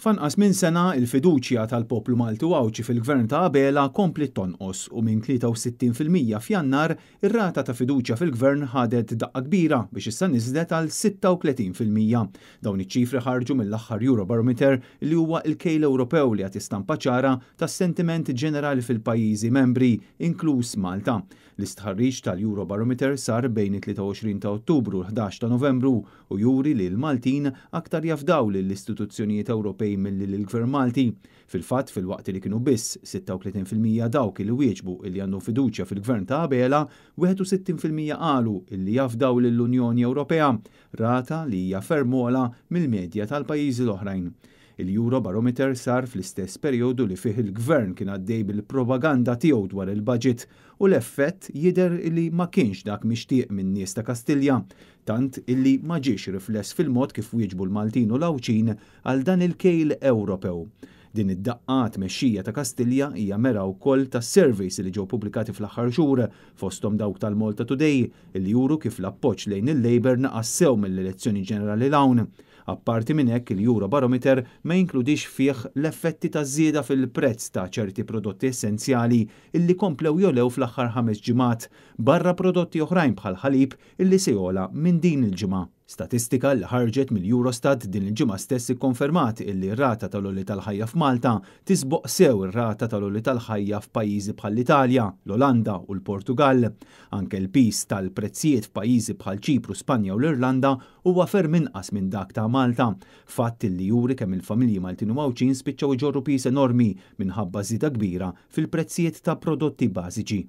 F'anqas minn sena il-fiduċja tal-poplu Malti Wawċi fil-Gvern ta' Abela kompli tonqos u minn 63% f'Jannar ir-rata ta' fiduċja fil-Gvern ħadet daqqa kbira biex issa niżlet għal 36%. Dawn iċ-ċifri ħarġu mill-aħħar Eurobarometer li huwa l-kejl Ewropew li qed istampa ċara tas-sentiment ġenerali fil-pajjiżi membri, inkluż Malta. L-istħarriġ tal-Eurobarometer sar bejn 23 ta' Ottubru u 11 ta' Novembru u juri li l-Maltin aktar jafdaw lill-istituzzjonijiet Ewropej milli lill-Gvern Malti. Fil-fatt fil-waqt li kienu biss 36% dawk li wieġbu li għandu fiduċja fil-Gvern ta' Abela, 61% qalu li jafdaw lill-Unjoni Ewropea, rata li hija ferm ogħla mill-medja tal-pajjiżi l-oħrajn. Il-Eurobarometer sar fl-istess perjodu li fih il-Gvern kien għaddej bil-propaganda tiegħu dwar il-budget u l-effett jidher li ma kienx dak mixtieq min-nies ta' Kastilja, tant illi ma ġiex rifless fil-mod kif wieġbu l-Maltin u l-Awċin għal dan il-kejl Ewropew. Din id-daqqa tmexxija ta' Kastilja hija mera wkoll tas-surveys li ġew pubblikati fl-aħħar xhur fosthom dawk tal-Malta Today li juru kif l-appoġġ lejn il-Labour naqassew mill-elezzjoni ġenerali l-hawn. Apparti minn hekk il-Eurobarometer ma jinkludix fih l-effetti ta' żieda fil-prezz ta' ċerti prodotti essenzjali illi komplew jolew fl-aħħar 5 ġimgħat barra prodotti oħrajn bħal ħalib illi se jogħla minn din il-ġimgħa. Statistika li ħarġet mill-Eurostat din il-ġimgħa stess ikkonfermat illi r-rata tal-għolli tal-ħajja f'Malta tisboq sew ir-rata tal-għolli tal-ħajja f'pajjiżi bħall-Italja, l-Olanda u l-Portugal. Anke l-pis tal-prezzijiet f'pajjiżi bħal Ċipru, Spanja u l-Irlanda huwa ferm inqas minn dak ta' Malta. Fatt li juri kemm il-familji Maltin u Mawċin spiċċaw iġorru pis enormi minħabba żieda kbira fil-prezzijiet ta' prodotti bażiċi.